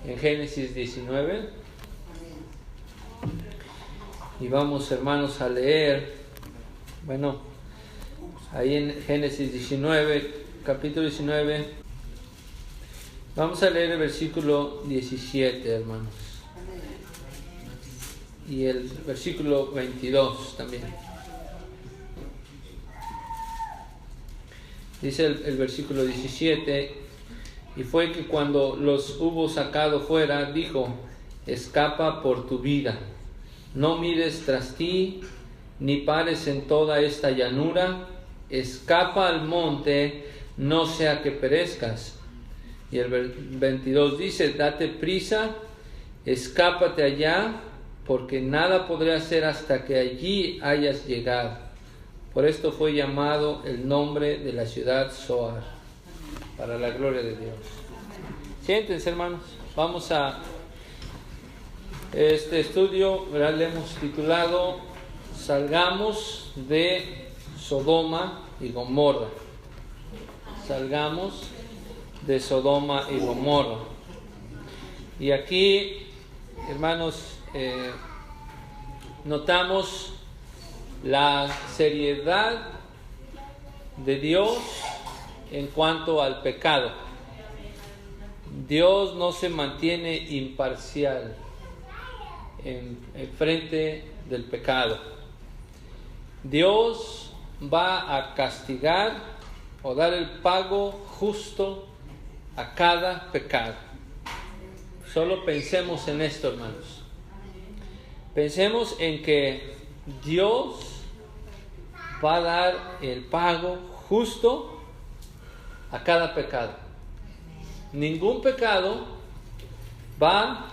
en Génesis 19. Y vamos, hermanos, a leer, ahí en Génesis 19, capítulo 19, vamos a leer el versículo 17, hermanos. Y el versículo 22 también. Dice el versículo 17: y fue que cuando los hubo sacado fuera, dijo: escapa por tu vida, no mires tras ti, ni pares en toda esta llanura, escapa al monte, no sea que perezcas. Y el 22 dice: date prisa, escápate allá, porque nada podré hacer hasta que allí hayas llegado. Por esto fue llamado el nombre de la ciudad Zoar, para la gloria de Dios. Siéntense, hermanos. Vamos a este estudio, le hemos titulado Salgamos de Sodoma y Gomorra. Salgamos de Sodoma y Gomorra. Y aquí, hermanos, notamos la seriedad de Dios en cuanto al pecado. Dios no se mantiene imparcial en frente del pecado. Dios va a castigar o dar el pago justo a cada pecado. Solo pensemos en esto, hermanos. Pensemos en que Dios va a dar el pago justo a cada pecado. Ningún pecado va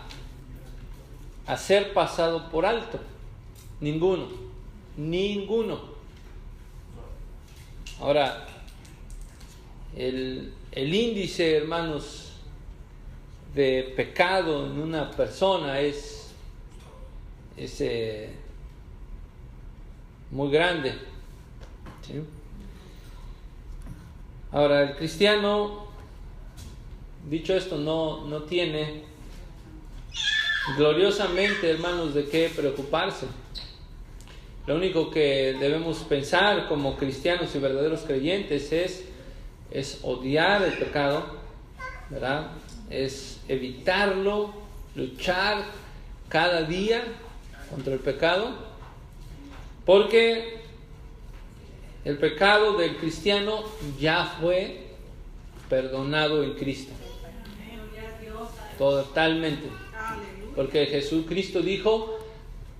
a ser pasado por alto. Ninguno. Ahora, el índice, hermanos, de pecado en una persona es muy grande, ¿sí? Ahora, el cristiano, dicho esto, no tiene gloriosamente, hermanos, de qué preocuparse. Lo único que debemos pensar como cristianos y verdaderos creyentes es odiar el pecado, ¿verdad? Es evitarlo, luchar cada día contra el pecado, porque el pecado del cristiano ya fue perdonado en Cristo, totalmente, porque Jesucristo dijo: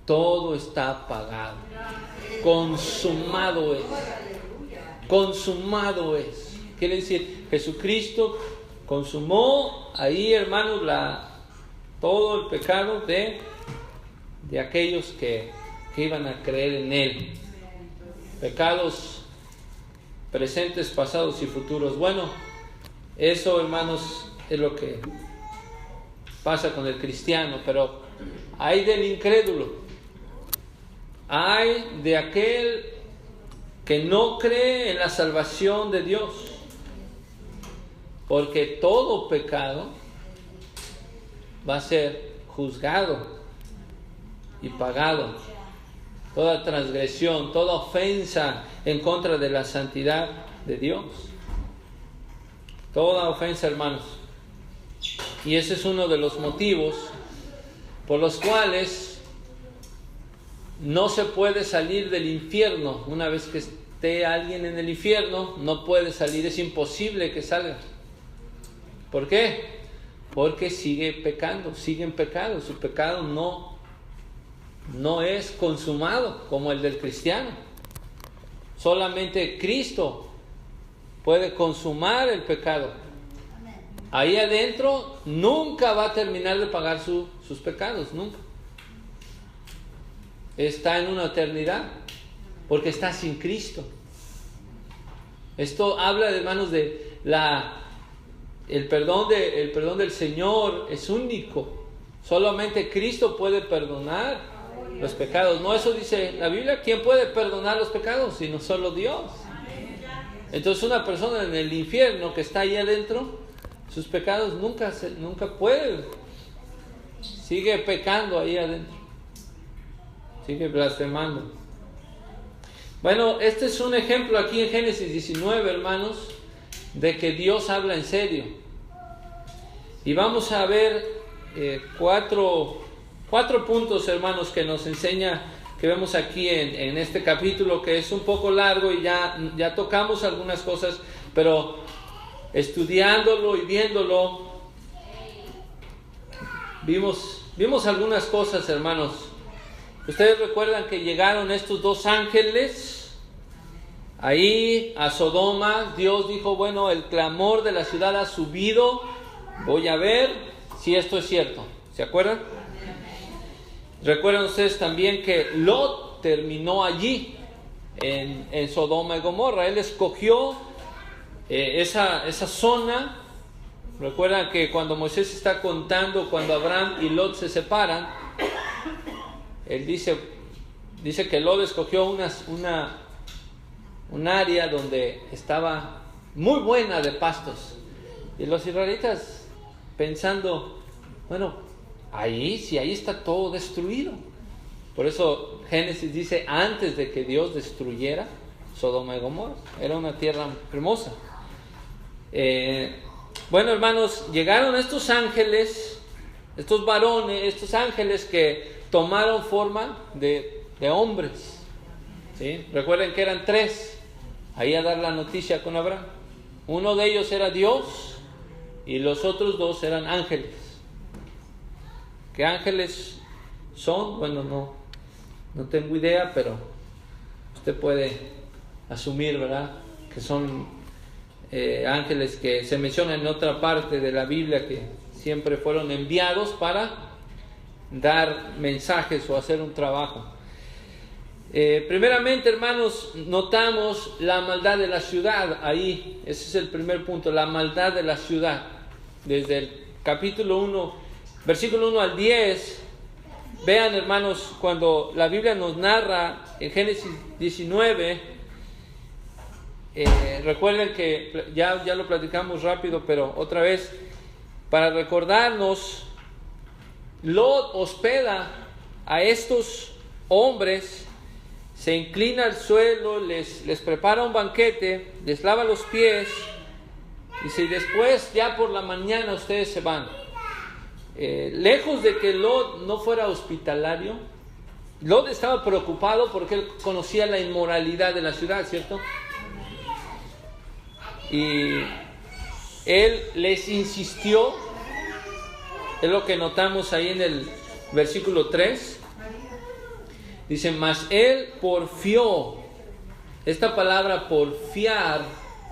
todo está pagado, consumado es. Quiere decir, Jesucristo consumó ahí, hermanos, todo el pecado de aquellos que iban a creer en Él. Pecados presentes, pasados y futuros. Bueno, eso, hermanos, es lo que pasa con el cristiano, pero hay del incrédulo, hay de aquel que no cree en la salvación de Dios, porque todo pecado va a ser juzgado y pagado. Toda transgresión, toda ofensa en contra de la santidad de Dios. Toda ofensa, hermanos. Y ese es uno de los motivos por los cuales no se puede salir del infierno. Una vez que esté alguien en el infierno, no puede salir, es imposible que salga. ¿Por qué? Porque sigue pecando, sigue en pecado. Su pecado no es consumado como el del cristiano. Solamente Cristo puede consumar el pecado. Ahí adentro nunca va a terminar de pagar sus pecados, nunca. Está en una eternidad, porque está sin Cristo. Esto habla, hermanos, de el perdón del Señor es único. Solamente Cristo puede perdonar los pecados. No, eso dice la Biblia. ¿Quién puede perdonar los pecados? Sino solo Dios. Entonces, una persona en el infierno que está ahí adentro, sus pecados nunca pueden sigue pecando ahí adentro, sigue blasfemando. Bueno, este es un ejemplo aquí en Génesis 19, hermanos, de que Dios habla en serio. Y vamos a ver cuatro puntos, hermanos, que nos enseña, que vemos aquí en este capítulo, que es un poco largo y ya tocamos algunas cosas, pero estudiándolo y viéndolo, vimos algunas cosas, hermanos. Ustedes recuerdan que llegaron estos dos ángeles ahí a Sodoma. Dios dijo, bueno, el clamor de la ciudad ha subido, voy a ver si esto es cierto. ¿Se acuerdan? Recuerdan ustedes también que Lot terminó allí en Sodoma y Gomorra. Él escogió esa zona. Recuerdan que cuando Moisés está contando, cuando Abraham y Lot se separan, él dice que Lot escogió un área donde estaba muy buena de pastos. Y los israelitas pensando, bueno, ahí está todo destruido. Por eso Génesis dice, antes de que Dios destruyera Sodoma y Gomorra, era una tierra hermosa. Bueno, hermanos, llegaron estos ángeles, estos varones, estos ángeles que tomaron forma de hombres, ¿sí? Recuerden que eran 3 ahí a dar la noticia con Abraham. Uno de ellos era Dios y los otros 2 eran ángeles. ¿Qué ángeles son? Bueno, no tengo idea, pero usted puede asumir, ¿verdad?, que son ángeles que se mencionan en otra parte de la Biblia, que siempre fueron enviados para dar mensajes o hacer un trabajo. Primeramente, hermanos, notamos la maldad de la ciudad ahí. Ese es el primer punto, la maldad de la ciudad. Desde el capítulo 1, versículo 1 al 10, vean, hermanos, cuando la Biblia nos narra en Génesis 19, recuerden que ya lo platicamos rápido, pero otra vez, para recordarnos, Lot hospeda a estos hombres, se inclina al suelo, les prepara un banquete, les lava los pies, y si después ya por la mañana ustedes se van. Lejos de que Lot no fuera hospitalario, Lot estaba preocupado porque él conocía la inmoralidad de la ciudad, ¿cierto? Y él les insistió. Es lo que notamos ahí en el versículo 3. Dice, mas él porfió. Esta palabra porfiar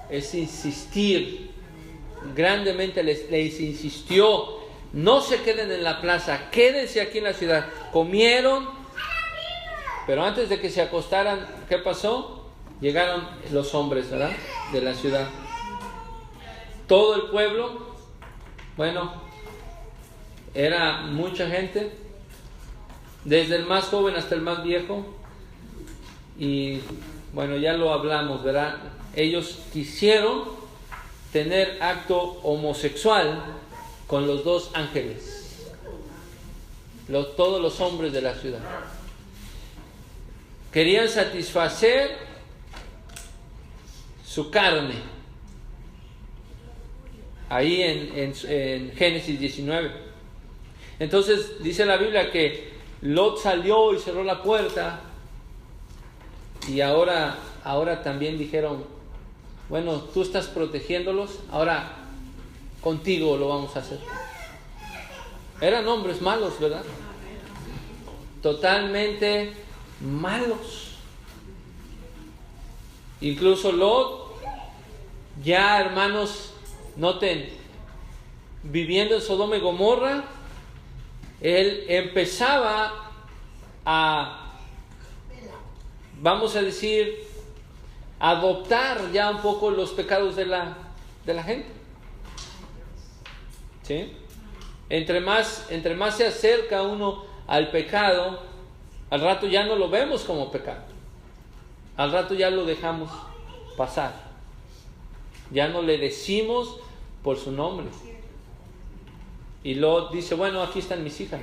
es insistir. Grandemente les insistió. No se queden en la plaza, quédense aquí en la ciudad. Comieron, pero antes de que se acostaran, ¿qué pasó? Llegaron los hombres, ¿verdad?, de la ciudad. Todo el pueblo, bueno, era mucha gente, desde el más joven hasta el más viejo. Y bueno, ya lo hablamos, ¿verdad? Ellos quisieron tener acto homosexual con los 2 ángeles, todos los hombres de la ciudad. Querían satisfacer su carne. Ahí en Génesis 19. Entonces dice la Biblia que Lot salió y cerró la puerta, y ahora también dijeron, bueno, tú estás protegiéndolos, ahora contigo lo vamos a hacer. Eran hombres malos, ¿verdad? Totalmente malos. Incluso Lot, ya, hermanos, noten, viviendo en Sodoma y Gomorra, él empezaba a, vamos a decir, adoptar ya un poco los pecados de la gente. ¿Sí? Entre más se acerca uno al pecado, al rato ya no lo vemos como pecado. Al rato ya lo dejamos pasar. Ya no le decimos por su nombre. Y Lot dice, bueno, aquí están mis hijas.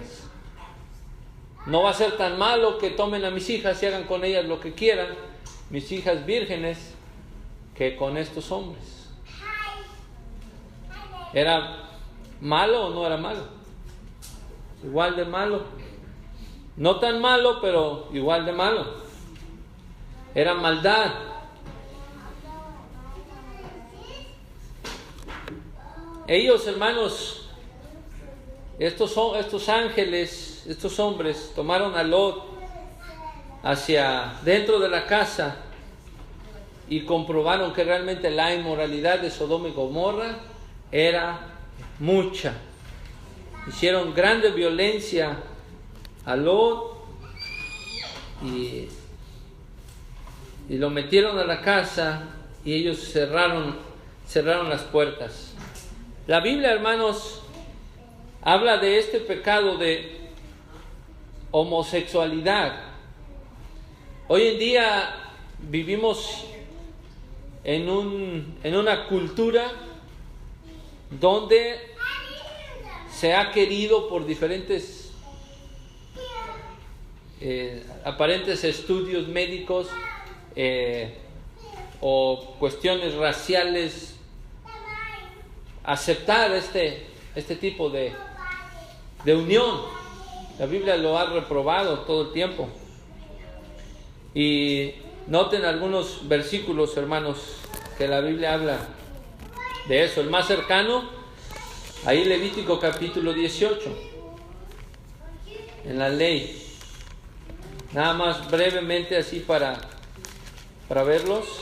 No va a ser tan malo que tomen a mis hijas y hagan con ellas lo que quieran, mis hijas vírgenes, que con estos hombres. ¿Era malo o no era malo? Igual de malo. No tan malo, pero igual de malo. Era maldad. Ellos, hermanos, estos ángeles, estos hombres, tomaron a Lot hacia dentro de la casa y comprobaron que realmente la inmoralidad de Sodoma y Gomorra era mucha. Hicieron grande violencia a Lot y lo metieron a la casa y ellos cerraron las puertas. La Biblia, hermanos, habla de este pecado de homosexualidad. Hoy en día vivimos en una cultura donde se ha querido por diferentes aparentes estudios médicos o cuestiones raciales aceptar este tipo de unión. La Biblia lo ha reprobado todo el tiempo. Y noten algunos versículos, hermanos, que la Biblia habla de eso. El más cercano, ahí Levítico capítulo 18, en la ley. Nada más brevemente así para verlos.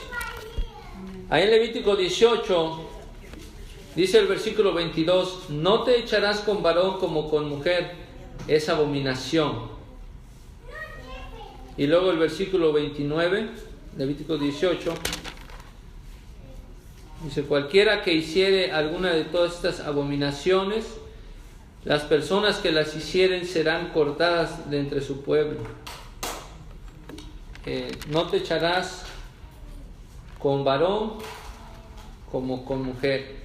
Ahí en Levítico 18 dice el versículo 22, no te echarás con varón como con mujer, es abominación. Y luego el versículo 29, Levítico 18, dice, cualquiera que hiciere alguna de todas estas abominaciones, las personas que las hicieren serán cortadas de entre su pueblo. No te echarás con varón como con mujer.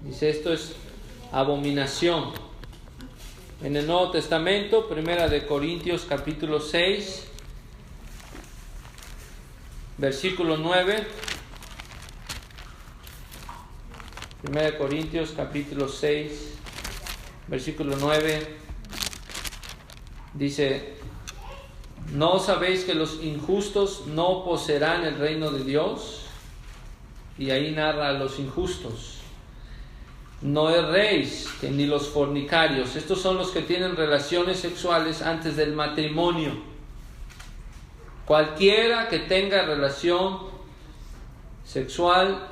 Dice, esto es abominación. En el Nuevo Testamento, Primera de Corintios capítulo 6, versículo 9. Primera de Corintios capítulo 6, versículo 9. Dice, ¿no sabéis que los injustos no poseerán el reino de Dios? Y ahí narra a los injustos. No erréis, que ni los fornicarios. Estos son los que tienen relaciones sexuales antes del matrimonio. Cualquiera que tenga relación sexual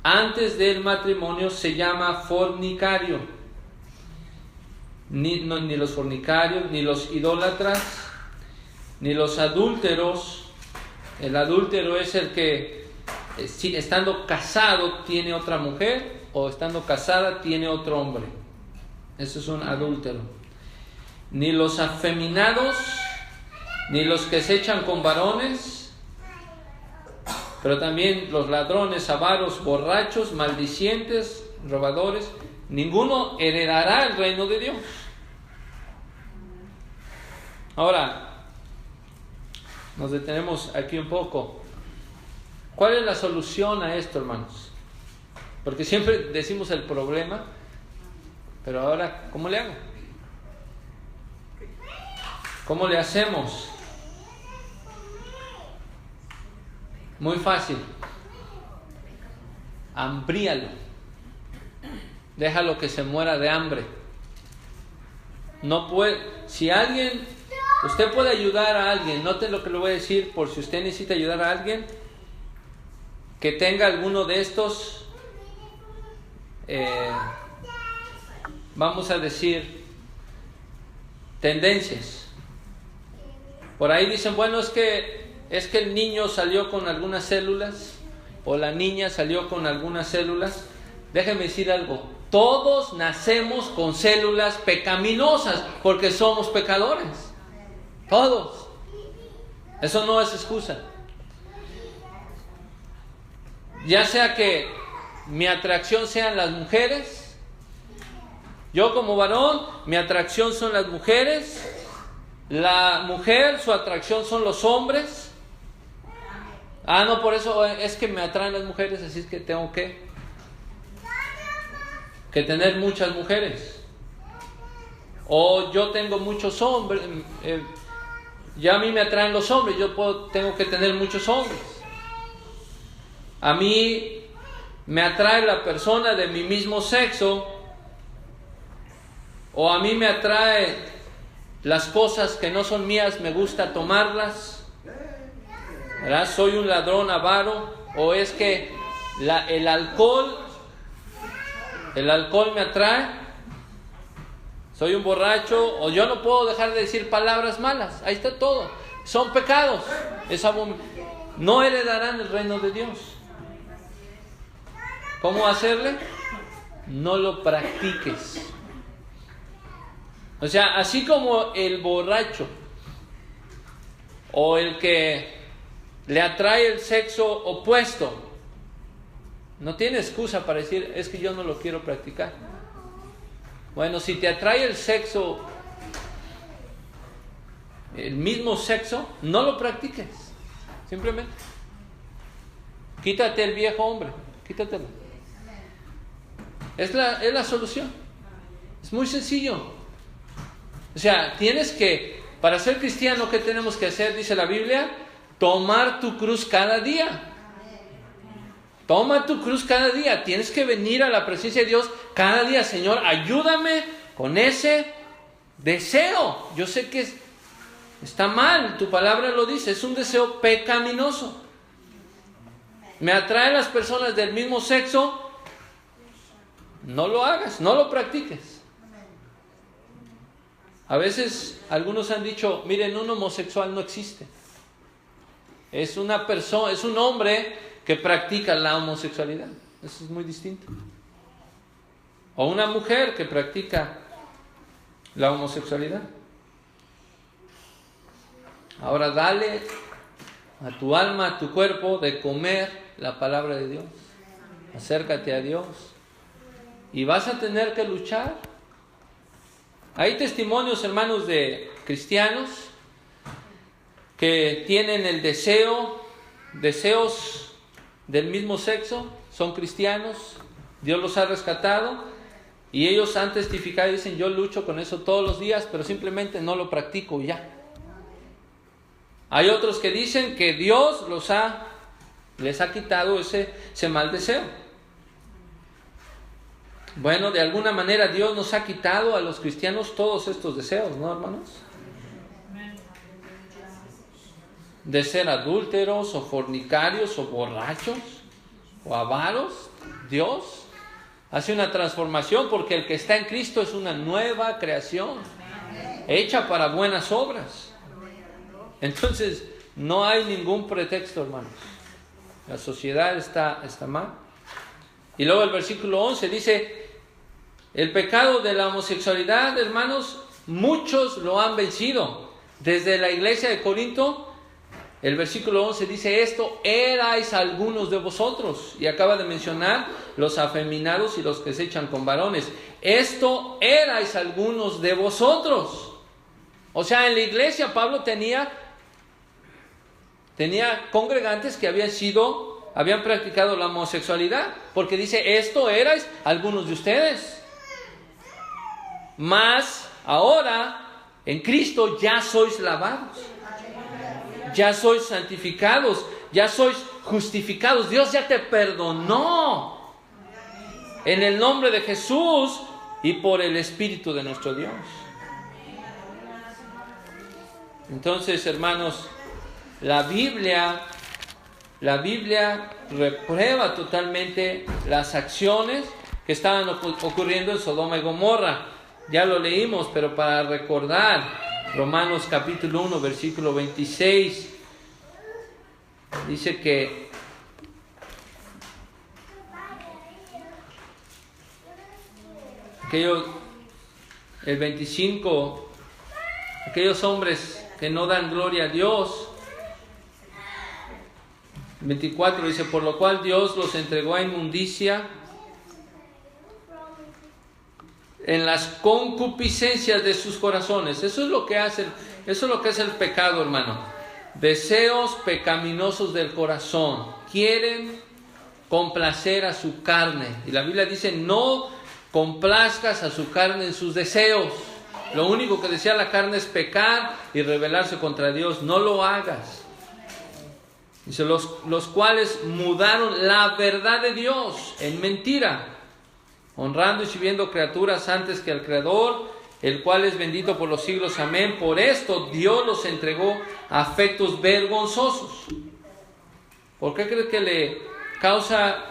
antes del matrimonio se llama fornicario. Ni los fornicarios, ni los idólatras, ni los adúlteros. El adúltero es el que estando casado tiene otra mujer, o estando casada tiene otro hombre. Eso es un adúltero. Ni los afeminados, ni los que se echan con varones, pero también los ladrones, avaros, borrachos, maldicientes, robadores, ninguno heredará el reino de Dios. Ahora, nos detenemos aquí un poco. ¿Cuál es la solución a esto, hermanos? Porque siempre decimos el problema, pero ahora, ¿cómo le hago? ¿Cómo le hacemos? Muy fácil. Hambríalo. Déjalo que se muera de hambre. No puede. Si alguien, usted puede ayudar a alguien. Note lo que le voy a decir, por si usted necesita ayudar a alguien que tenga alguno de estos, vamos a decir, tendencias. Por ahí dicen, bueno, es que el niño salió con algunas células, o la niña salió con algunas células. Déjeme decir algo, todos nacemos con células pecaminosas, porque somos pecadores, todos. Eso no es excusa. Ya sea que mi atracción sean las mujeres, Yo como varón, mi atracción son las mujeres. La mujer, su atracción son los hombres. No, por eso es que me atraen las mujeres, así es que tengo que tener muchas mujeres. O yo tengo muchos hombres, ya a mí me atraen los hombres, tengo que tener muchos hombres. A mí me atrae la persona de mi mismo sexo, o a mí me atrae las cosas que no son mías, me gusta tomarlas, ¿verdad? Soy un ladrón avaro, o es que el alcohol me atrae, soy un borracho, o yo no puedo dejar de decir palabras malas. Ahí está todo, son pecados, no heredarán el reino de Dios. ¿Cómo hacerle? No lo practiques. O sea, así como el borracho o el que le atrae el sexo opuesto, no tiene excusa para decir, es que yo no lo quiero practicar. Bueno, si te atrae el sexo, el mismo sexo, no lo practiques. Simplemente quítate el viejo hombre, quítatelo. Es la solución. Es muy sencillo. O sea, para ser cristiano, ¿qué tenemos que hacer? Dice la Biblia, tomar tu cruz cada día. Toma tu cruz cada día. Tienes que venir a la presencia de Dios cada día. Señor, ayúdame con ese deseo. Yo sé que está mal, tu palabra lo dice, es un deseo pecaminoso. Me atraen las personas del mismo sexo. No lo hagas, no lo practiques. A veces algunos han dicho, miren, un homosexual no existe. Es una persona, es un hombre que practica la homosexualidad. Eso es muy distinto. O una mujer que practica la homosexualidad. Ahora dale a tu alma, a tu cuerpo, de comer la palabra de Dios. Acércate a Dios. Y vas a tener que luchar. Hay testimonios, hermanos, de cristianos que tienen el deseos del mismo sexo, son cristianos, Dios los ha rescatado y ellos han testificado y dicen, yo lucho con eso todos los días, pero simplemente no lo practico ya. Hay otros que dicen que Dios les ha quitado ese mal deseo. Bueno, de alguna manera Dios nos ha quitado a los cristianos todos estos deseos, ¿no, hermanos? De ser adúlteros, o fornicarios, o borrachos, o avaros. Dios hace una transformación porque el que está en Cristo es una nueva creación, hecha para buenas obras. Entonces, no hay ningún pretexto, hermanos. La sociedad está mal. Y luego el versículo 11 dice, el pecado de la homosexualidad, hermanos, muchos lo han vencido. Desde la iglesia de Corinto, el versículo 11 dice, esto erais algunos de vosotros. Y acaba de mencionar los afeminados y los que se echan con varones. Esto erais algunos de vosotros. O sea, en la iglesia Pablo tenía congregantes que habían practicado la homosexualidad, porque dice, esto erais algunos de ustedes. Mas ahora en Cristo ya sois lavados, ya sois santificados, ya sois justificados. Dios ya te perdonó en el nombre de Jesús y por el Espíritu de nuestro Dios. Entonces, hermanos, la Biblia reprueba totalmente las acciones que estaban ocurriendo en Sodoma y Gomorra. Ya lo leímos, pero para recordar, Romanos capítulo 1, versículo 26, dice que el 25, aquellos hombres que no dan gloria a Dios. 24 dice, por lo cual Dios los entregó a inmundicia. en las concupiscencias de sus corazones. Eso es lo que hace el pecado, hermano. Deseos pecaminosos del corazón. Quieren complacer a su carne. Y la Biblia dice, no complazcas a su carne en sus deseos. Lo único que desea la carne es pecar y rebelarse contra Dios. No lo hagas. Dice, los cuales mudaron la verdad de Dios en mentira, honrando y sirviendo criaturas antes que al Creador, el cual es bendito por los siglos. Amén. Por esto Dios los entregó a afectos vergonzosos. ¿Por qué crees que le causa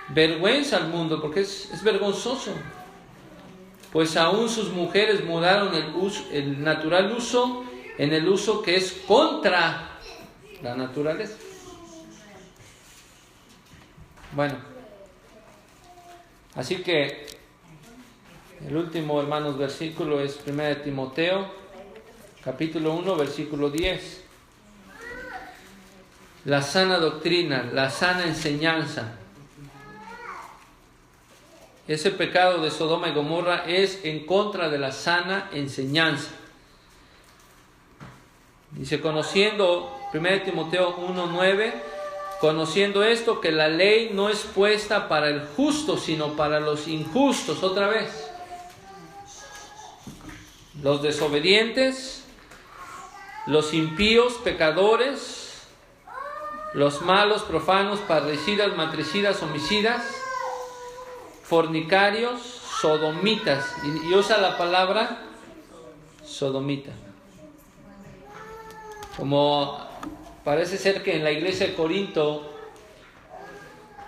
vergüenza al mundo? Porque es vergonzoso. Pues aún sus mujeres mudaron el natural uso en el uso que es contra la naturaleza. Bueno, así que el último, hermanos, versículo es 1 Timoteo, capítulo 1, versículo 10. La sana doctrina, la sana enseñanza. Ese pecado de Sodoma y Gomorra es en contra de la sana enseñanza. Dice, conociendo, 1 Timoteo 1:9, conociendo esto, que la ley no es puesta para el justo, sino para los injustos. Otra vez, los desobedientes, los impíos, pecadores, los malos, profanos, parricidas, matricidas, homicidas, fornicarios, sodomitas. Y usa la palabra sodomita. Como parece ser que en la iglesia de Corinto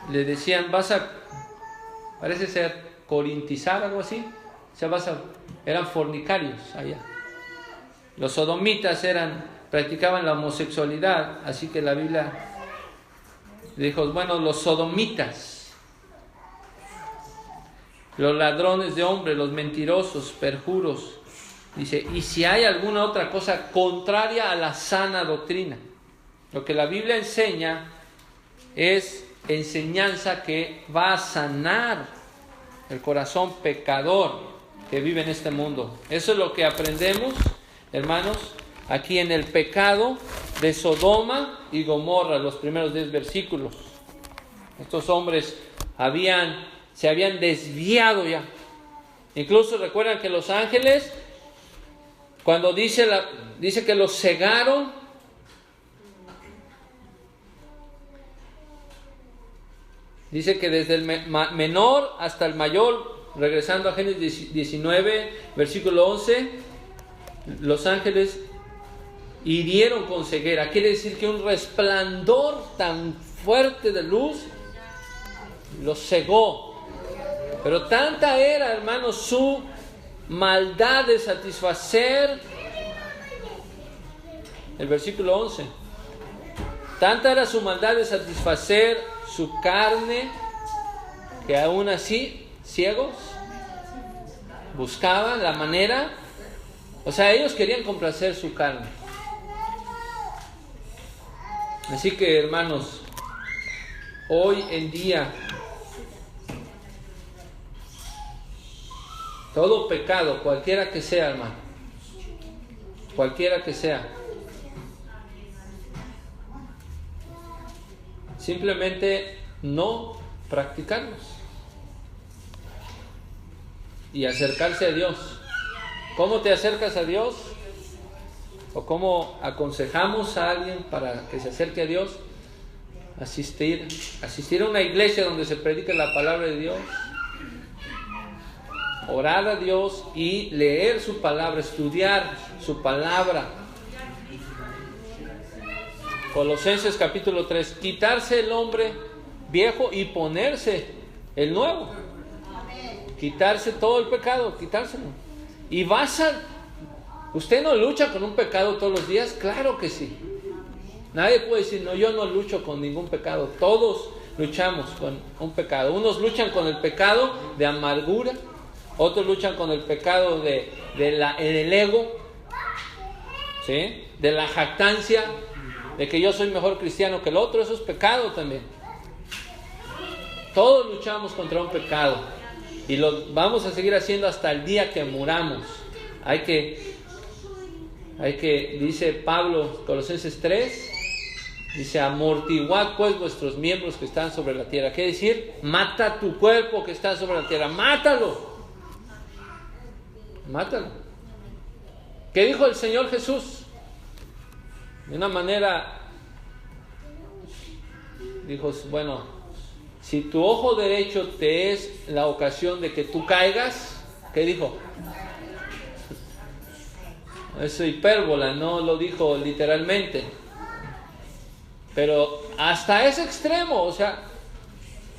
le decían, parece ser corintizar, algo así. O sea, eran fornicarios allá. Los sodomitas practicaban la homosexualidad, así que la Biblia dijo, bueno, los sodomitas, los ladrones de hombres, los mentirosos, perjuros. Dice, y si hay alguna otra cosa contraria a la sana doctrina. Lo que la Biblia enseña es enseñanza que va a sanar el corazón pecador que vive en este mundo. Eso es lo que aprendemos, hermanos, aquí en el pecado de Sodoma y Gomorra, los primeros 10 versículos. Estos hombres se habían desviado ya. Incluso recuerdan que los ángeles, cuando dice que los cegaron, dice que desde el menor hasta el mayor, regresando a Génesis 19, versículo 11, los ángeles hirieron con ceguera. Quiere decir que un resplandor tan fuerte de luz los cegó. Pero tanta era, hermanos, su maldad de satisfacer, el versículo 11, tanta era su maldad de satisfacer su carne, que aún así, ciegos, buscaban la manera, o sea, ellos querían complacer su carne. Así que, hermanos, hoy en día, todo pecado, cualquiera que sea, hermano, cualquiera que sea, simplemente no practicarlos y acercarse a Dios. ¿Cómo te acercas a Dios? ¿O cómo aconsejamos a alguien para que se acerque a Dios? Asistir a una iglesia donde se predica la palabra de Dios, orar a Dios y leer su palabra, estudiar su palabra. Colosenses capítulo 3, quitarse el hombre viejo y ponerse el nuevo. Quitarse todo el pecado, quitárselo. Y ¿usted no lucha con un pecado todos los días? Claro que sí. Nadie puede decir, no, yo no lucho con ningún pecado. Todos luchamos con un pecado. Unos luchan con el pecado de amargura, otros luchan con el pecado del ego, ¿sí? De la jactancia, de que yo soy mejor cristiano que el otro. Eso es pecado también. Todos luchamos contra un pecado. y lo vamos a seguir haciendo hasta el día que muramos. Hay que, dice Pablo, Colosenses 3, dice, amortiguad pues vuestros miembros que están sobre la tierra. ¿Qué decir? Mata tu cuerpo que está sobre la tierra, mátalo. ¿Qué dijo el Señor Jesús? De una manera, dijo, bueno, si tu ojo derecho te es la ocasión de que tú caigas, ¿qué dijo? Es hipérbola, no lo dijo literalmente. Pero hasta ese extremo, o sea,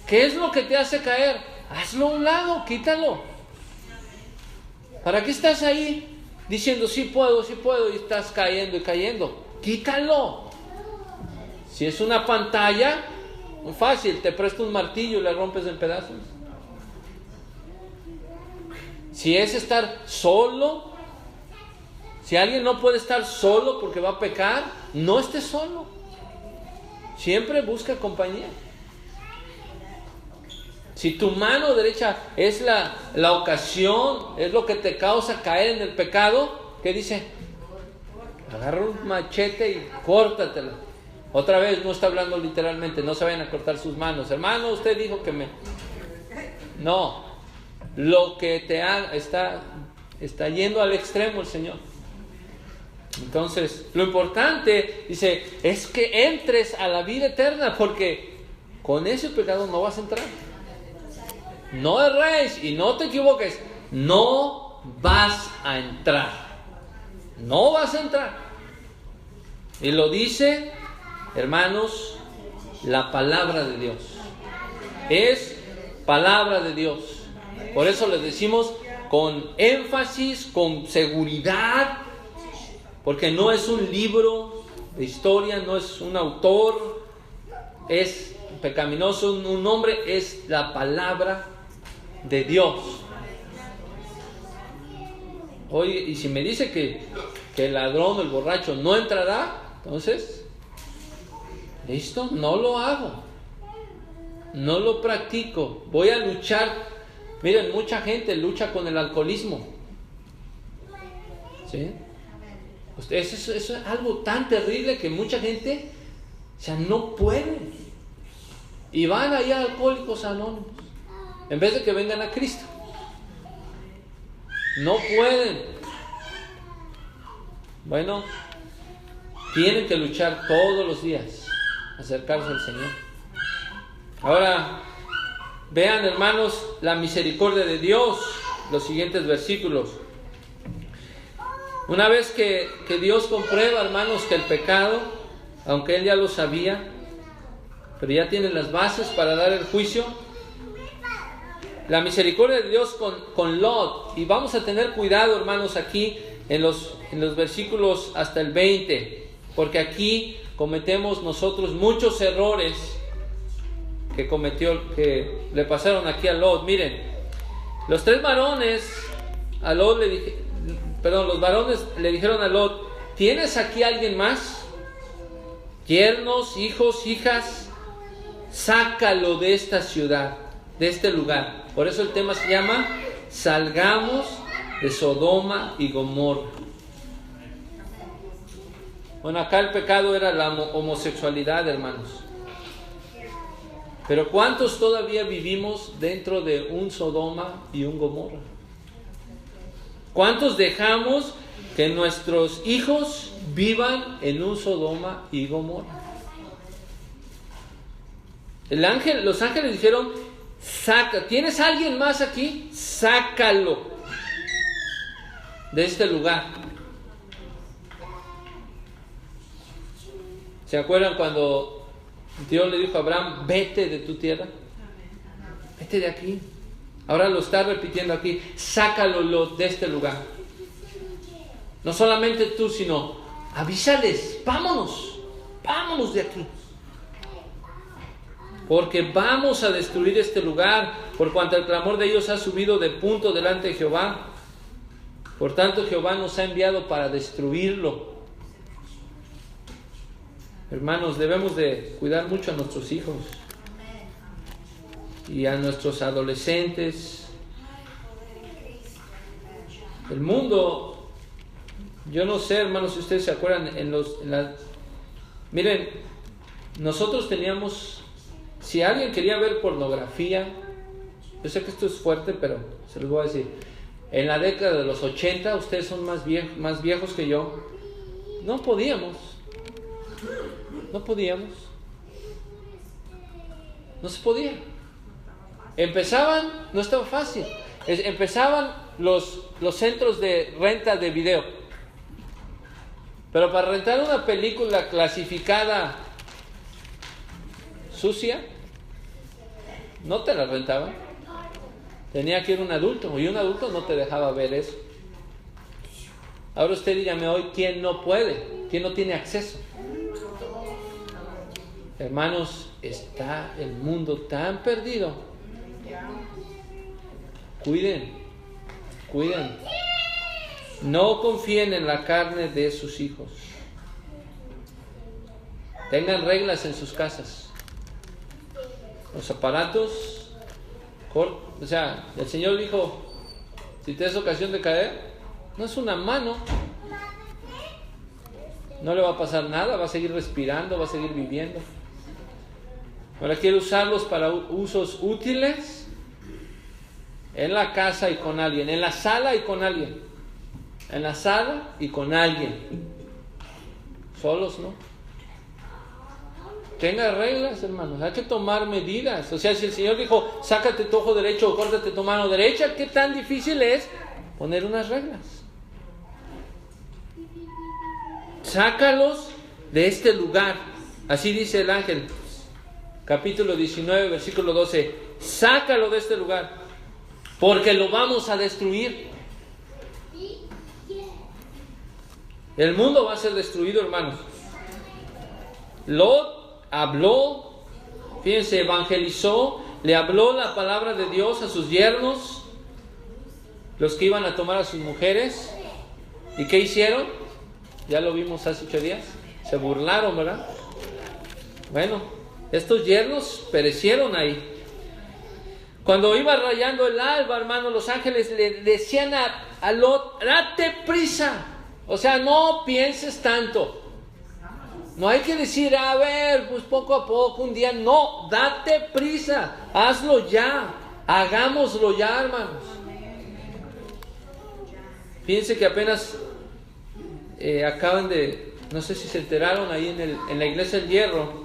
¿qué es lo que te hace caer? Hazlo a un lado, quítalo. ¿Para qué estás ahí diciendo sí puedo y estás cayendo y cayendo? Quítalo. Si es una pantalla, muy fácil, te presto un martillo y la rompes en pedazos. Si es estar solo, si alguien no puede estar solo porque va a pecar, no estés solo. Siempre busca compañía. Si tu mano derecha es la ocasión, es lo que te causa caer en el pecado, ¿qué dice? Agarra un machete y córtatelo. Otra vez, no está hablando literalmente, no se vayan a cortar sus manos. Hermano, usted dijo que me... No, lo que te haga está yendo al extremo el Señor. Entonces, lo importante, dice, es que entres a la vida eterna, porque con ese pecado no vas a entrar. No erréis y no te equivoques, no vas a entrar. No vas a entrar. Y lo dice, hermanos, la palabra de Dios. Es palabra de Dios. Por eso les decimos con énfasis, con seguridad, porque no es un libro de historia, no es un autor, es pecaminoso, un hombre, es la palabra de Dios. Oye, y si me dice que el ladrón o el borracho no entrará, entonces, listo, no lo hago, no lo practico, voy a luchar. Miren, mucha gente lucha con el alcoholismo, ¿sí? Eso es algo tan terrible que mucha gente, o sea, no puede. Y van allá a Alcohólicos Anónimos, en vez de que vengan a Cristo. No pueden. Bueno, tienen que luchar todos los días, acercarse al Señor. Ahora, vean, hermanos, la misericordia de Dios, los siguientes versículos. Una vez que Dios comprueba, hermanos, que el pecado, aunque Él ya lo sabía, pero ya tiene las bases para dar el juicio, la misericordia de Dios con Lot, y vamos a tener cuidado, hermanos, aquí en los versículos hasta el 20, porque aquí cometemos nosotros muchos errores que le pasaron aquí a Lot. Miren, los varones le dijeron a Lot, ¿tienes aquí a alguien más? Yernos, hijos, hijas, sácalo de esta ciudad, de este lugar. Por eso el tema se llama Salgamos de Sodoma y Gomorra. Bueno, acá el pecado era la homosexualidad, hermanos. Pero ¿cuántos todavía vivimos dentro de un Sodoma y un Gomorra? ¿Cuántos dejamos que nuestros hijos vivan en un Sodoma y Gomorra? Los ángeles dijeron, ¿tienes alguien más aquí? Sácalo de este lugar. ¿Se acuerdan cuando Dios le dijo a Abraham, vete de tu tierra? Vete de aquí. Ahora lo está repitiendo aquí, sácalo de este lugar. No solamente tú, sino avísales, vámonos de aquí. Porque vamos a destruir este lugar, por cuanto el clamor de ellos ha subido de punto delante de Jehová. Por tanto, Jehová nos ha enviado para destruirlo. Hermanos, debemos de cuidar mucho a nuestros hijos y a nuestros adolescentes El mundo, yo no sé, hermanos, si ustedes se acuerdan, miren, nosotros teníamos, si alguien quería ver pornografía, yo sé que esto es fuerte, pero se los voy a decir, en la década de los 80, ustedes son más viejos que yo, no podíamos, no se podía. Empezaban, no estaba fácil, empezaban los centros de renta de video, pero para rentar una película clasificada sucia, no te la rentaban. Tenía que ir un adulto, y un adulto no te dejaba ver eso. Ahora usted dígame hoy, ¿quién no puede? ¿Quién no tiene acceso? Hermanos, está el mundo tan perdido. Cuiden. No confíen en la carne de sus hijos. Tengan reglas en sus casas. Los aparatos, o sea, el Señor dijo, si te es ocasión de caer, no es una mano, no le va a pasar nada, va a seguir respirando, va a seguir viviendo. Ahora quiere usarlos para usos útiles, en la casa y con alguien, en la sala y con alguien, solos no. Tenga reglas, hermanos, hay que tomar medidas. O sea, si el Señor dijo, sácate tu ojo derecho o córtate tu mano derecha, ¿qué tan difícil es poner unas reglas? Sácalos de este lugar. Así dice el ángel, capítulo 19, versículo 12. Sácalo de este lugar, porque lo vamos a destruir. El mundo va a ser destruido, hermanos. Lot habló, fíjense, evangelizó, le habló la palabra de Dios a sus yernos, los que iban a tomar a sus mujeres. ¿Y qué hicieron? Ya lo vimos hace 8 días. Se burlaron, ¿verdad? Bueno, estos yernos perecieron ahí. Cuando iba rayando el alba, hermano, los ángeles le decían a Lot, date prisa. O sea, no pienses tanto. No hay que decir, a ver, pues poco a poco, un día. No, date prisa, hazlo ya, hagámoslo ya, hermanos. Fíjense que apenas acaban de, no sé si se enteraron ahí en la iglesia del Hierro,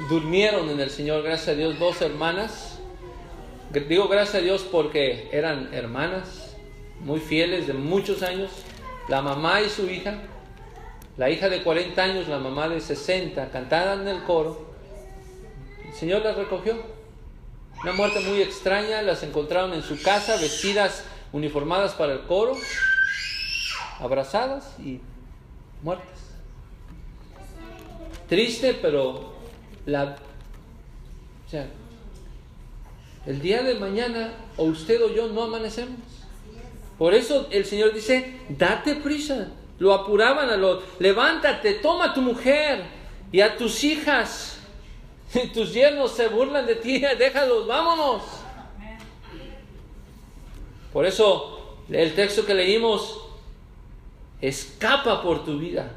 durmieron en el Señor, gracias a Dios, 2 hermanas. Digo gracias a Dios porque eran hermanas muy fieles de muchos años, la mamá y su hija. La hija de 40 años, la mamá de 60, cantaban en el coro. El Señor las recogió. Una muerte muy extraña, las encontraron en su casa, vestidas, uniformadas para el coro, abrazadas y muertas. Triste, pero el día de mañana, o usted o yo, no amanecemos. Por eso el Señor dice, date prisa. Lo apuraban a Lot, levántate, toma a tu mujer y a tus hijas. Tus yernos se burlan de ti, déjalos, vámonos. Por eso el texto que leímos, escapa por tu vida.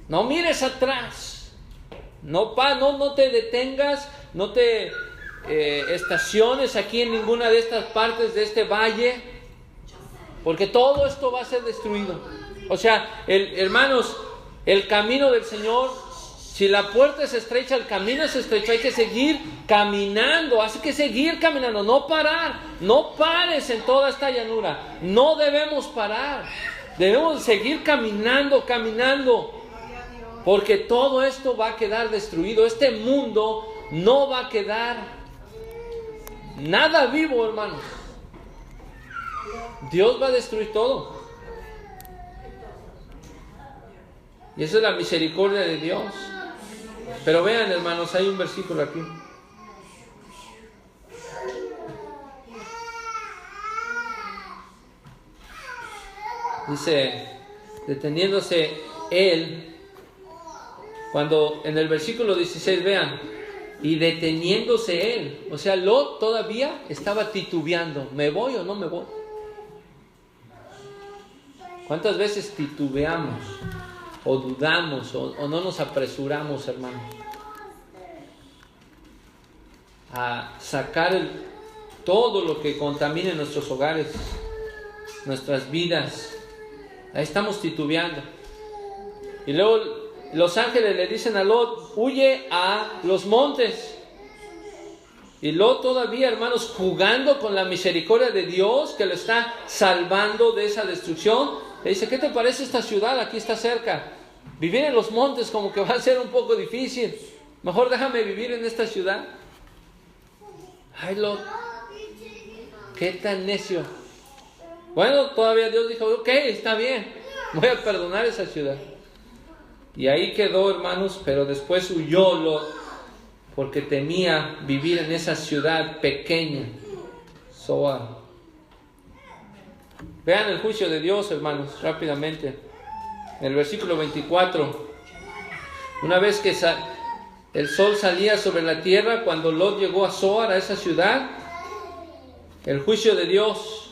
No mires atrás. No te detengas, no te estaciones aquí en ninguna de estas partes de este valle, porque todo esto va a ser destruido. O sea, hermanos, el camino del Señor, si la puerta es estrecha, el camino es estrecho, hay que seguir caminando, no parar, no pares en toda esta llanura, no debemos parar, debemos seguir caminando, porque todo esto va a quedar destruido, este mundo no va a quedar nada vivo, hermanos. Dios va a destruir todo. Y esa es la misericordia de Dios. Pero vean, hermanos, hay un versículo aquí. Dice, deteniéndose él, cuando en el versículo 16, vean, y deteniéndose él, o sea, Lot todavía estaba titubeando, ¿me voy o no me voy? ¿Cuántas veces titubeamos o dudamos o no nos apresuramos, hermanos, a sacar todo lo que contamine nuestros hogares, nuestras vidas? Ahí estamos titubeando. Y luego los ángeles le dicen a Lot: huye a los montes. Y Lot todavía, hermanos, jugando con la misericordia de Dios que lo está salvando de esa destrucción, le dice: ¿qué te parece esta ciudad? Aquí está cerca. Vivir en los montes como que va a ser un poco difícil. Mejor déjame vivir en esta ciudad. Ay, Lot, qué tan necio. Bueno, todavía Dios dijo: ok, está bien, voy a perdonar esa ciudad. Y ahí quedó, hermanos, pero después huyó Lot, porque temía vivir en esa ciudad pequeña, Zoar. Vean el juicio de Dios, hermanos, rápidamente. En el versículo 24. Una vez que el sol salía sobre la tierra, cuando Lot llegó a Zoar, a esa ciudad, el juicio de Dios.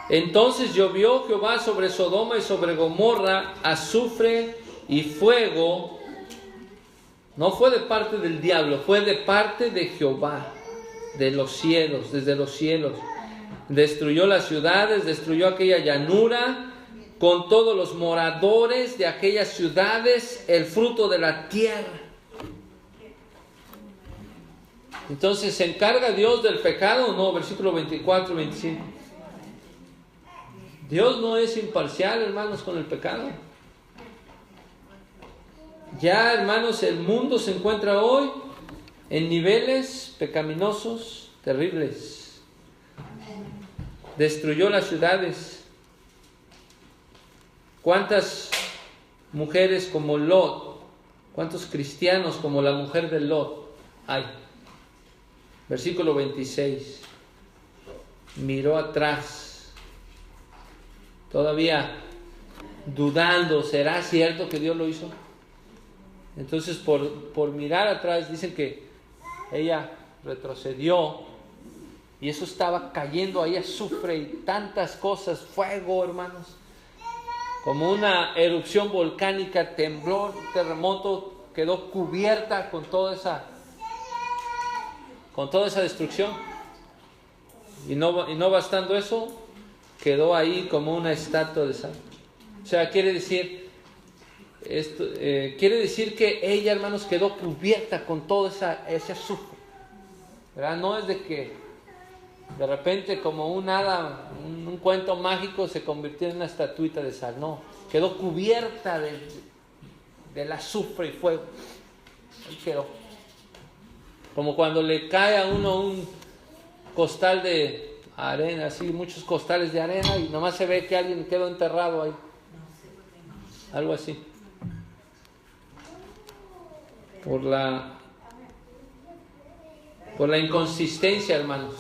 Entonces llovió Jehová sobre Sodoma y sobre Gomorra azufre y fuego. No fue de parte del diablo, fue de parte de Jehová, de los cielos, desde los cielos. Destruyó las ciudades, destruyó aquella llanura, con todos los moradores de aquellas ciudades, el fruto de la tierra. Entonces, ¿se encarga Dios del pecado o no? Versículo 24, 25. Dios no es imparcial, hermanos, con el pecado. Ya, hermanos, el mundo se encuentra hoy en niveles pecaminosos terribles. Destruyó las ciudades. ¿Cuántas mujeres como Lot? ¿Cuántos cristianos como la mujer de Lot hay? Versículo 26. Miró atrás, todavía dudando, ¿será cierto que Dios lo hizo? Entonces por mirar atrás dicen que ella retrocedió y eso estaba cayendo ahí, azufre y tantas cosas, fuego, hermanos, como una erupción volcánica, temblor, terremoto, quedó cubierta con toda esa destrucción. Y no bastando eso, quedó ahí como una estatua de sal. O sea, quiere decir que ella, hermanos, quedó cubierta con todo ese azufre, ¿verdad? No es de que de repente, como un hada, un cuento mágico, se convirtió en una estatuita de sal. No, quedó cubierta del azufre y fuego. Ahí quedó. Como cuando le cae a uno un costal de arena, así, muchos costales de arena, y nomás se ve que alguien quedó enterrado ahí. Algo así. Por la inconsistencia, hermanos,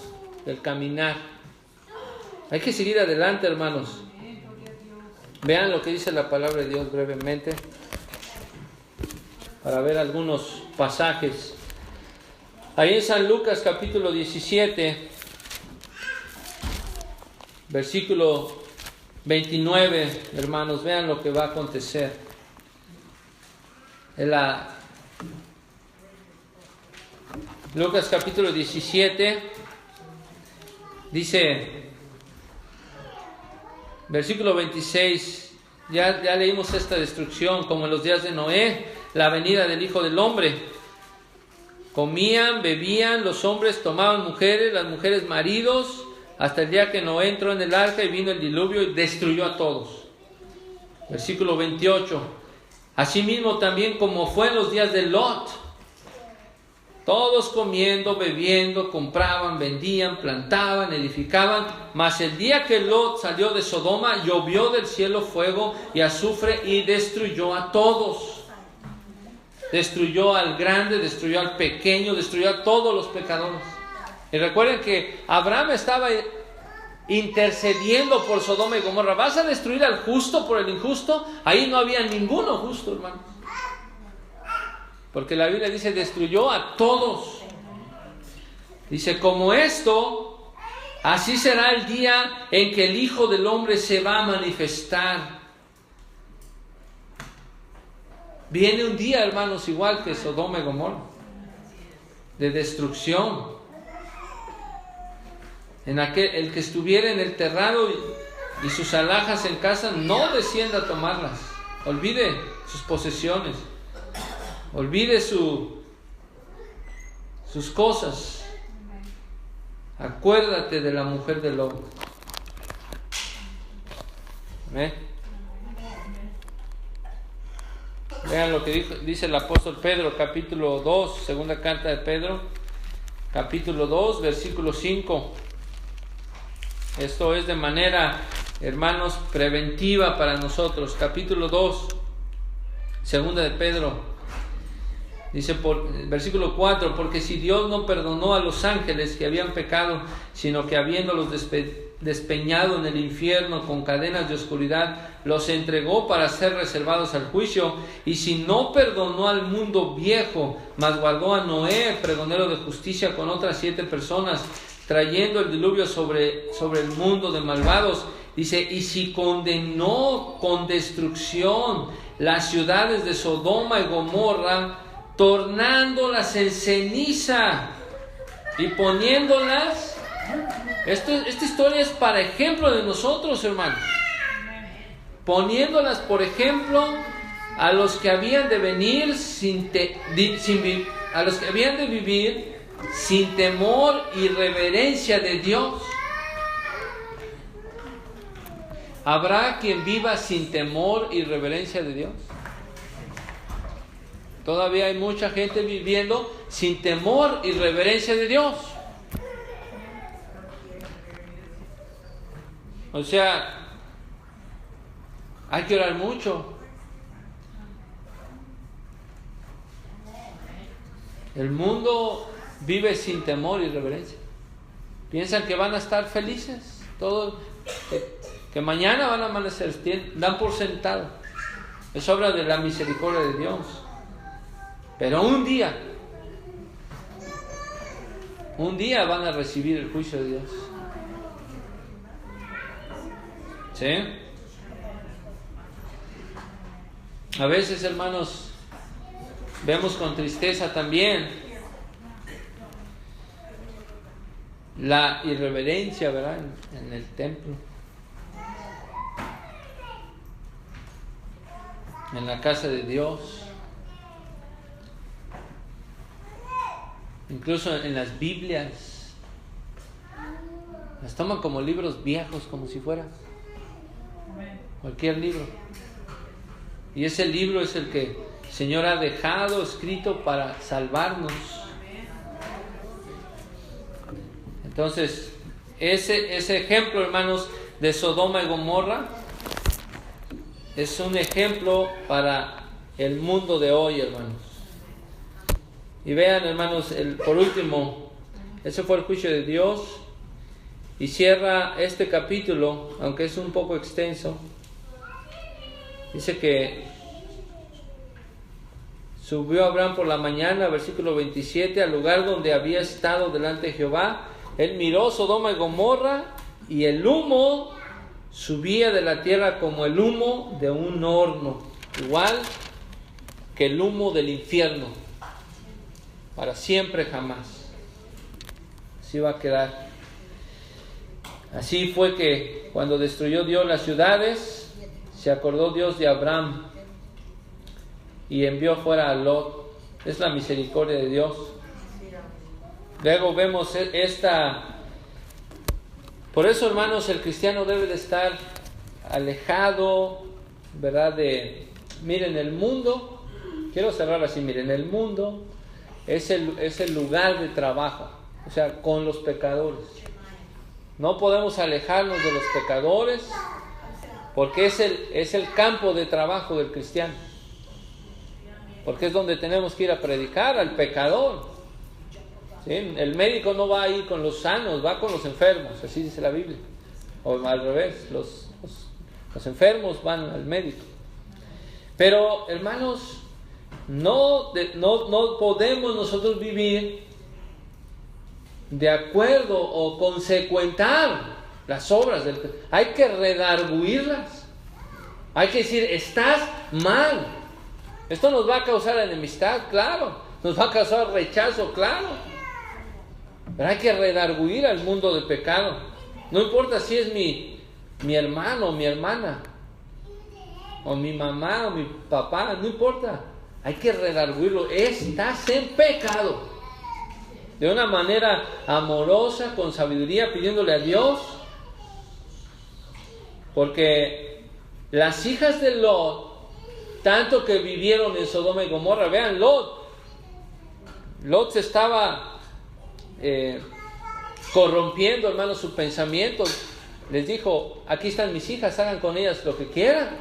del caminar. Hay que seguir adelante, hermanos. Vean lo que dice la palabra de Dios brevemente, para ver algunos pasajes. Ahí en San Lucas capítulo 17, versículo 29, hermanos, vean lo que va a acontecer. Lucas capítulo 17, dice, versículo 26, ya leímos esta destrucción, como en los días de Noé, la venida del Hijo del Hombre. Comían, bebían, los hombres tomaban mujeres, las mujeres maridos, hasta el día que Noé entró en el arca y vino el diluvio y destruyó a todos. Versículo 28. Asimismo también como fue en los días de Lot, todos comiendo, bebiendo, compraban, vendían, plantaban, edificaban. Mas el día que Lot salió de Sodoma, llovió del cielo fuego y azufre y destruyó a todos. Destruyó al grande, destruyó al pequeño, destruyó a todos los pecadores. Y recuerden que Abraham estaba intercediendo por Sodoma y Gomorra. ¿Vas a destruir al justo por el injusto? Ahí no había ninguno justo, hermanos. Porque la Biblia dice, destruyó a todos. Dice, como esto, Así será el día en que el Hijo del Hombre se va a manifestar. Viene un día, hermanos, igual que Sodoma y Gomorra, de destrucción. El que estuviera en el terrado y sus alhajas en casa, no descienda a tomarlas. Olvide sus posesiones. Olvide sus cosas. Acuérdate de la mujer del lobo. ¿Ve? Vean lo que dice el apóstol Pedro, capítulo 2, segunda carta de Pedro, capítulo 2, versículo 5. Esto es de manera, hermanos, preventiva para nosotros. Capítulo 2, segunda de Pedro. Dice versículo 4, porque si Dios no perdonó a los ángeles que habían pecado, sino que habiéndolos despeñado en el infierno con cadenas de oscuridad, los entregó para ser reservados al juicio, y si no perdonó al mundo viejo, mas guardó a Noé, pregonero de justicia, con otras 7 personas, trayendo el diluvio sobre el mundo de malvados, dice, y si condenó con destrucción las ciudades de Sodoma y Gomorra, tornándolas en ceniza y poniéndolas. Esta historia es para ejemplo de nosotros, hermanos. Poniéndolas, por ejemplo, a los que habían de venir a los que habían de vivir sin temor y reverencia de Dios. ¿Habrá quien viva sin temor y reverencia de Dios? Todavía hay mucha gente viviendo sin temor y reverencia de Dios. O sea, hay que orar mucho. El mundo vive sin temor y reverencia. Piensan que van a estar felices, que mañana van a amanecer, dan por sentado. Es obra de la misericordia de Dios. Pero un día van a recibir el juicio de Dios. ¿Sí? A veces, hermanos, vemos con tristeza también la irreverencia, ¿verdad?, en el templo, en la casa de Dios. Incluso en las Biblias las toman como libros viejos, como si fuera cualquier libro. Y ese libro es el que el Señor ha dejado escrito para salvarnos. Entonces, ese ejemplo, hermanos, de Sodoma y Gomorra es un ejemplo para el mundo de hoy, hermanos. Y vean, hermanos, por último, ese fue el juicio de Dios. Y cierra este capítulo, aunque es un poco extenso. Dice que subió Abraham por la mañana, versículo 27, al lugar donde había estado delante de Jehová. Él miró Sodoma y Gomorra, y el humo subía de la tierra como el humo de un horno, igual que el humo del infierno, para siempre jamás. Así va a quedar. Así fue que cuando destruyó Dios las ciudades, se acordó Dios de Abraham y envió fuera a Lot. Es la misericordia de Dios. Luego vemos por eso, hermanos, el cristiano debe de estar alejado, ¿verdad? Miren, el mundo, quiero cerrar así, miren, el mundo es el lugar de trabajo, o sea, con los pecadores. No podemos alejarnos de los pecadores, porque es el campo de trabajo del cristiano, porque es donde tenemos que ir a predicar al pecador. ¿Sí? El médico no va a ir con los sanos, va con los enfermos, así dice la Biblia. O al revés, los enfermos van al médico. Pero, hermanos, no podemos nosotros vivir de acuerdo o consecuentar las obras del pecado. Hay que redarguirlas. Hay que decir, estás mal. Esto nos va a causar enemistad, claro. Nos va a causar rechazo, claro. Pero hay que redarguir al mundo de pecado. No importa si es mi hermano o mi hermana, o mi mamá o mi papá, no importa. Hay que redarguirlo. Estás en pecado. De una manera amorosa, con sabiduría, pidiéndole a Dios. Porque las hijas de Lot, tanto que vivieron en Sodoma y Gomorra, vean, Lot se estaba corrompiendo, hermanos, sus pensamientos. Les dijo, aquí están mis hijas, hagan con ellas lo que quieran.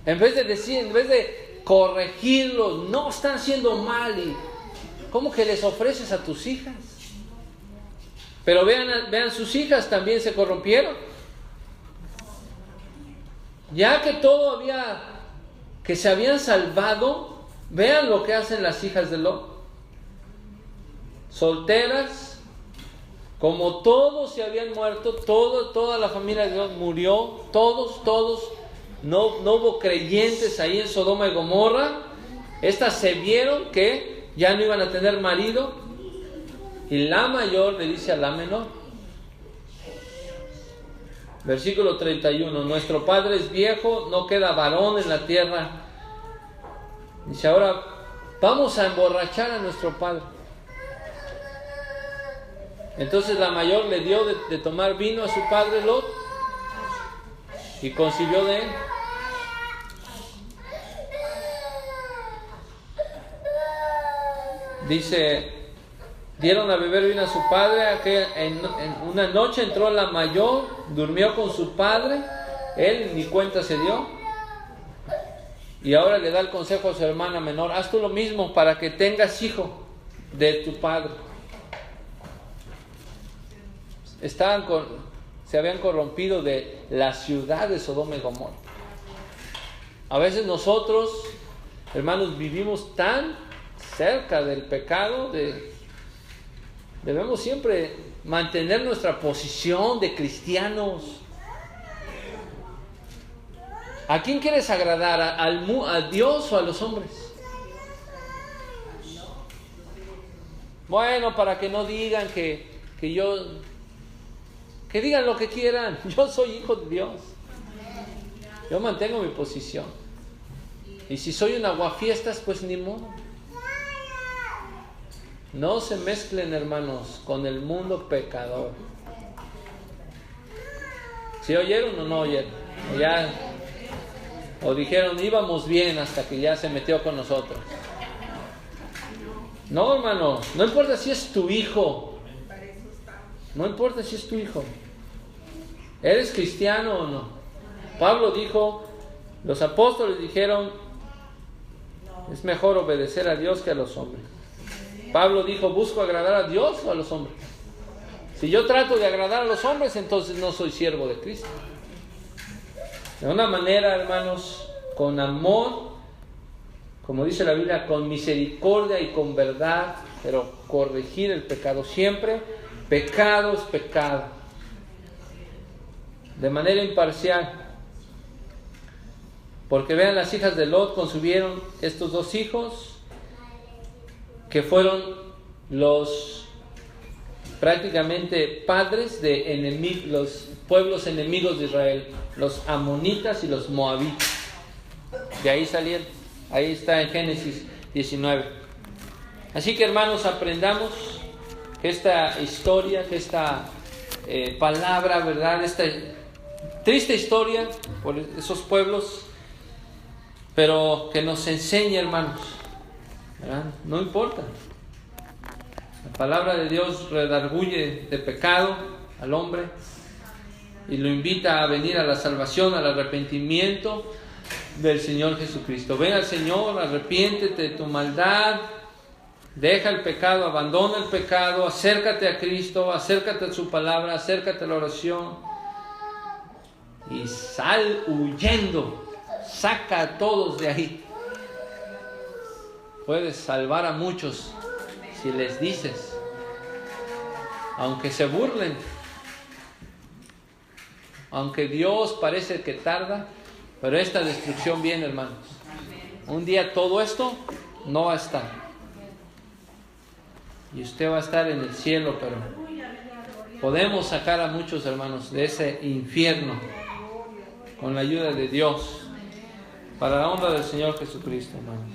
En vez de decir, en vez de corregirlos, no están haciendo mal. Y ¿cómo que les ofreces a tus hijas? Pero vean, sus hijas también se corrompieron. Ya que que se habían salvado, vean lo que hacen las hijas de Lot. Solteras, como todos se habían muerto, toda la familia de Lot murió, todos, no hubo creyentes ahí en Sodoma y Gomorra. Estas se vieron que ya no iban a tener marido, y la mayor le dice a la menor, versículo 31, nuestro padre es viejo, no queda varón en la tierra. Dice, ahora vamos a emborrachar a nuestro padre. Entonces la mayor le dio de tomar vino a su padre Lot y concibió de él. Dice, dieron a beber vino a su padre, que en una noche entró la mayor, durmió con su padre, él ni cuenta se dio, y ahora le da el consejo a su hermana menor, haz tú lo mismo para que tengas hijo de tu padre. Se habían corrompido de la ciudad de Sodoma y Gomorra. A veces nosotros, hermanos, vivimos tan cerca del pecado, debemos siempre mantener nuestra posición de cristianos. ¿A quién quieres agradar? ¿A Dios o a los hombres? Bueno, para que no digan que digan lo que quieran. Yo soy hijo de Dios. Yo mantengo mi posición. Y si soy un aguafiestas, pues ni modo. No se mezclen, hermanos, con el mundo pecador. ¿Sí oyeron o no oyeron? O dijeron, íbamos bien hasta que ya se metió con nosotros. No, hermano, no importa si es tu hijo. No importa si es tu hijo. ¿Eres cristiano o no? Pablo dijo, los apóstoles dijeron, es mejor obedecer a Dios que a los hombres. Pablo dijo, ¿busco agradar a Dios o a los hombres? Si yo trato de agradar a los hombres, entonces no soy siervo de Cristo. De una manera, hermanos, con amor, como dice la Biblia, con misericordia y con verdad, pero corregir el pecado siempre. Pecado es pecado. De manera imparcial. Porque vean, las hijas de Lot concibieron estos dos hijos, que fueron prácticamente padres de los pueblos enemigos de Israel, los amonitas y los moabitas. De ahí salieron. Ahí está en Génesis 19. Así que, hermanos, aprendamos que esta historia, que esta palabra, ¿verdad? Esta triste historia por esos pueblos, pero que nos enseñe, hermanos, ¿verdad? No importa. La palabra de Dios redarguye de pecado al hombre y lo invita a venir a la salvación, al arrepentimiento del Señor Jesucristo. Ven al Señor, arrepiéntete de tu maldad, deja el pecado, abandona el pecado, acércate a Cristo, acércate a su palabra, acércate a la oración y sal huyendo. Saca a todos de ahí. Puedes salvar a muchos si les dices. Aunque se burlen, aunque Dios parece que tarda, pero esta destrucción viene, hermanos. Un día todo esto no va a estar. Y usted va a estar en el cielo, pero podemos sacar a muchos hermanos de ese infierno con la ayuda de Dios, para la honra del Señor Jesucristo, hermanos.